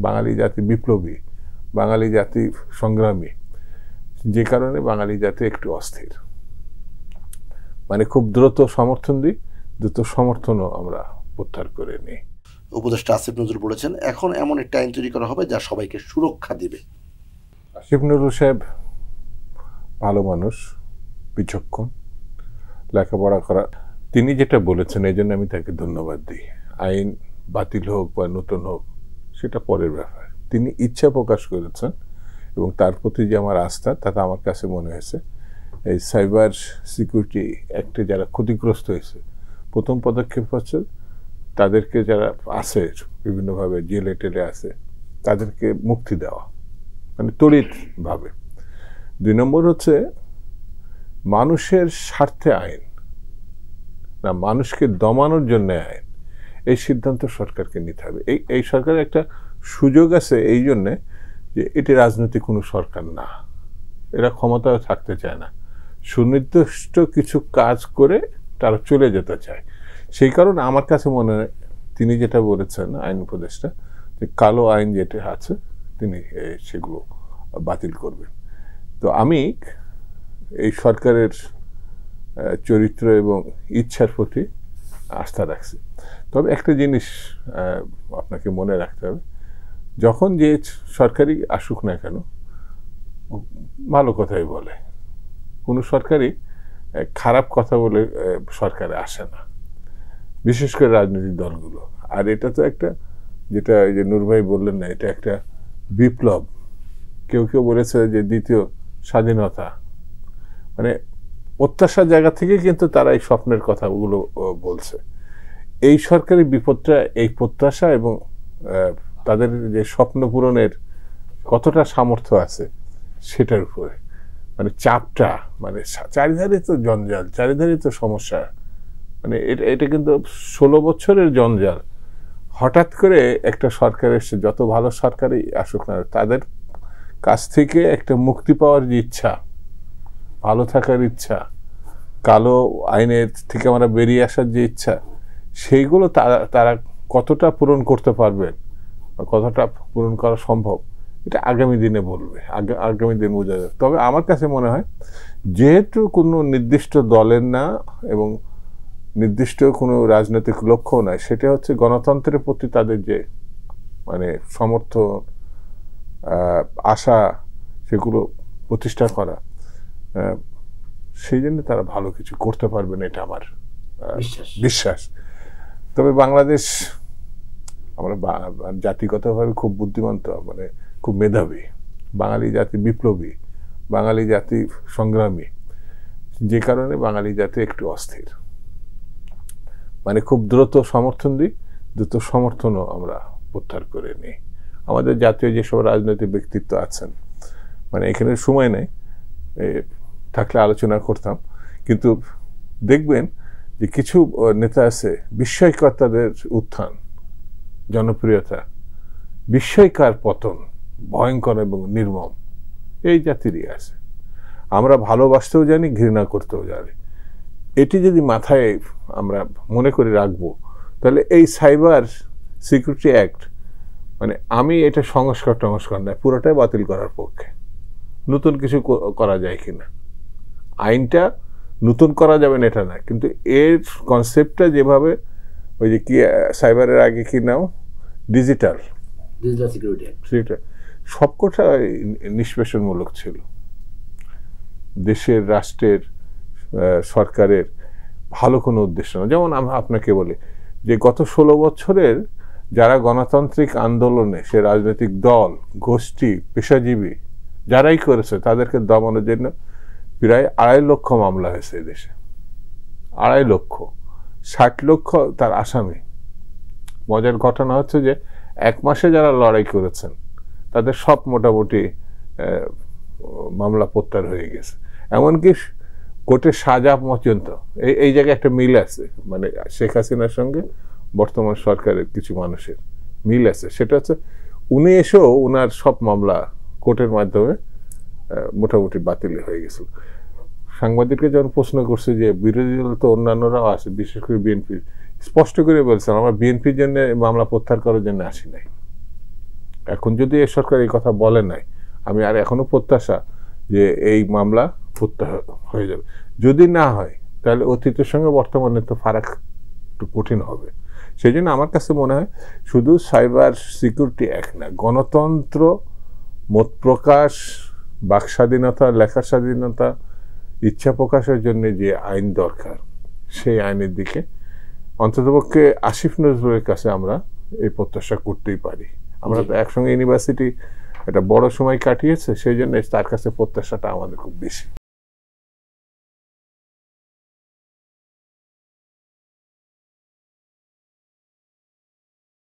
বাঙালি জাতি বিপ্লবী, বাঙালি জাতি সংগ্রামী, যে কারণে বাঙালি জাতি একটু অস্থির। মানে খুব দ্রুত সমর্থন দিই, দ্রুত সমর্থনও আমরা প্রত্যাহার করে নিই। উপদেষ্টা আসিফ নজরুল বলেছেন, এখন এমন একটা আইন তৈরি করা হবে যা সবাইকে সুরক্ষা দিবে। আসিফ নজরুল সাহেব ভালো মানুষ, বিচক্ষণ, লেখাপড়া করা। তিনি যেটা বলেছেন এই জন্য আমি তাকে ধন্যবাদ দিই। আইন বাতিল হোক বা নতুন হোক সেটা পরের ব্যাপার। তিনি ইচ্ছা প্রকাশ করেছেন এবং তার প্রতি যে আমার আস্থা, তাতে আমার কাছে মনে হয়েছে এই সাইবার সিকিউরিটি অ্যাক্টে যারা ক্ষতিগ্রস্ত হয়েছে, প্রথম পদক্ষেপ হচ্ছে তাদেরকে যারা আছে বিভিন্নভাবে জেলে টেলে আছে তাদেরকে মুক্তি দেওয়া, মানে তড়িৎভাবে। 2 নম্বর হচ্ছে মানুষের স্বার্থে আইন না, মানুষকে দমানোর জন্য আইন, এই সিদ্ধান্ত সরকারকে নিতে হবে। এই সরকারের একটা সুযোগ আছে এই জন্যে যে এটি রাজনৈতিক কোনো সরকার না, এরা ক্ষমতায় থাকতে চায় না, সুনির্দিষ্ট কিছু কাজ করে তারা চলে যেতে চায়। সেই কারণে আমার কাছে মনে হয় তিনি যেটা বলেছেন আইন উপদেষ্টা, যে কালো আইন যেটা আছে তিনি সেগুলো বাতিল করবেন। তো আমি এই সরকারের চরিত্র এবং ইচ্ছার প্রতি আস্থা রাখছি। তবে একটা জিনিস আপনাকে মনে রাখতে হবে, যখন যে সরকারই আসুক না কেন ভালো কথাই বলে, কোনো সরকারই খারাপ কথা বলে সরকারে আসে না, বিশেষ করে রাজনৈতিক দলগুলো। আর এটা তো একটা, যেটা এই যে নূর ভাই বললেন না, এটা একটা বিপ্লব। কেউ কেউ বলেছে যে দ্বিতীয় স্বাধীনতা, মানে প্রত্যাশার জায়গা থেকে কিন্তু তারা এই স্বপ্নের কথাগুলো বলছে। এই সরকারি বিপদটা এই প্রত্যাশা এবং তাদের যে স্বপ্ন পূরণের কতটা সামর্থ্য আছে সেটার উপরে, মানে চাপটা, মানে চারিধারে তো জঞ্জাল, চারিধারে তো সমস্যা। মানে এটা কিন্তু 16 বছরের জঞ্জাল। হঠাৎ করে একটা সরকার এসে, যত ভালো সরকারই আসুক না, তাদের কাছ থেকে একটা মুক্তি পাওয়ার যে ইচ্ছা, ভালো থাকার ইচ্ছা, কালো আইনের থেকে আমরা বেরিয়ে আসার যে ইচ্ছা, সেইগুলো তারা কতটা পূরণ করতে পারবেন বা কতটা পূরণ করা সম্ভব, এটা আগামী দিনে বলবে, আগামী দিন বোঝা যাবে। তবে আমার কাছে মনে হয় যেহেতু কোনো নির্দিষ্ট দলের না এবং নির্দিষ্ট কোনো রাজনৈতিক লক্ষ্য নয়, সেটা হচ্ছে গণতন্ত্রের প্রতি তাদের যে মানে সমর্থন, আশা, সেগুলো প্রতিষ্ঠা করা, সেই জন্য তারা ভালো কিছু করতে পারবেন, এটা আমার বিশ্বাস। তবে বাংলাদেশ, আমরা জাতিগতভাবে খুব বুদ্ধিমান, তো মানে খুব মেধাবী, বাঙালি জাতি বিপ্লবী, বাঙালি জাতি সংগ্রামী, যে কারণে বাঙালি জাতি একটু অস্থির। মানে খুব দ্রুত সমর্থন দিই, দ্রুত সমর্থনও আমরা প্রত্যাহার করে নিই। আমাদের জাতীয় যেসব রাজনৈতিক ব্যক্তিত্ব আছেন, মানে এখানে সময় নেই, থাকলে আলোচনা করতাম, কিন্তু দেখবেন যে কিছু নেতা আছে বিস্ময়কর তাদের উত্থান, জনপ্রিয়তা, বিস্ময়কর পতন, ভয়ঙ্কর এবং নির্মম, এই জাতিরই আছে। আমরা ভালোবাসতেও জানি, ঘৃণা করতেও জানি। এটি যদি মাথায় আমরা মনে করে রাখবো, তাহলে এই সাইবার সিকিউরিটি অ্যাক্ট, মানে আমি এটা সংস্কার না, পুরোটাই বাতিল করার পক্ষে। নতুন কিছু করা যায় কিনা, আইনটা নতুন করা যাবে না এটা না, কিন্তু এর কনসেপ্টটা যেভাবে, ওই যে কি সাইবারের আগে কি নাও, ডিজিটাল সিকিউরিটি, সেটা সবকটা নিষ্পেষণমূলক ছিল। দেশের, রাষ্ট্রের, সরকারের ভালো কোনো উদ্দেশ্য না। যেমন আমরা আপনাকে বলি যে গত 16 বছরের যারা গণতান্ত্রিক আন্দোলনে, সে রাজনৈতিক দল, গোষ্ঠী, পেশাজীবী যারাই করেছে, তাদেরকে দমানোর জন্য প্রায় 2.5 লক্ষ মামলা হয়েছে এই দেশে। 2.5 লক্ষ, 60 লক্ষ তার আসামি। মজার ঘটনা হচ্ছে যে 1 মাসে যারা লড়াই করেছেন তাদের সব মোটামুটি মামলা প্রত্যাহার হয়ে গেছে। এমনকি কোর্টে সাজা পর্যন্ত, এই জায়গায় একটা মিল আছে, মানে শেখ হাসিনার সঙ্গে বর্তমান সরকারের কিছু মানুষের মিল আছে। সেটা হচ্ছে উনি এসেও ওনার সব মামলা কোর্টের মাধ্যমে মোটামুটি বাতিল হয়ে গেছিল। সাংবাদিকরা যখন প্রশ্ন করছে যে বিরোধী দল তো অন্যান্যরাও আছে, বিশেষ করে বিএনপি, স্পষ্ট করে বলছেন আমরা বিএনপির জন্য মামলা প্রত্যাহার করার জন্য আসি নাই, এখন যদি এই সরকার এই কথা বলে নাই, আমি আর এখনো প্রত্যাশা যে এই মামলা প্রত্যাহার হয়ে যাবে। যদি না হয় তাহলে অতীতের সঙ্গে বর্তমানে তো ফারাক একটু কঠিন হবে। সেই জন্য আমার কাছে মনে হয় শুধু সাইবার সিকিউরিটি অ্যাক্ট না, গণতন্ত্র, মত প্রকাশ, বাক স্বাধীনতা, লেখার স্বাধীনতা, ইচ্ছা প্রকাশের জন্য যে আইন দরকার সেই আইনের দিকে অন্ততপক্ষে আসিফ নজরুলের কাছে আমরা এই প্রত্যাশা করতেই পারি। আমরা তো একসঙ্গে ইউনিভার্সিটি একটা বড় সময় কাটিয়েছে, সেই জন্য তার কাছে প্রত্যাশাটা আমাদের খুব বেশি।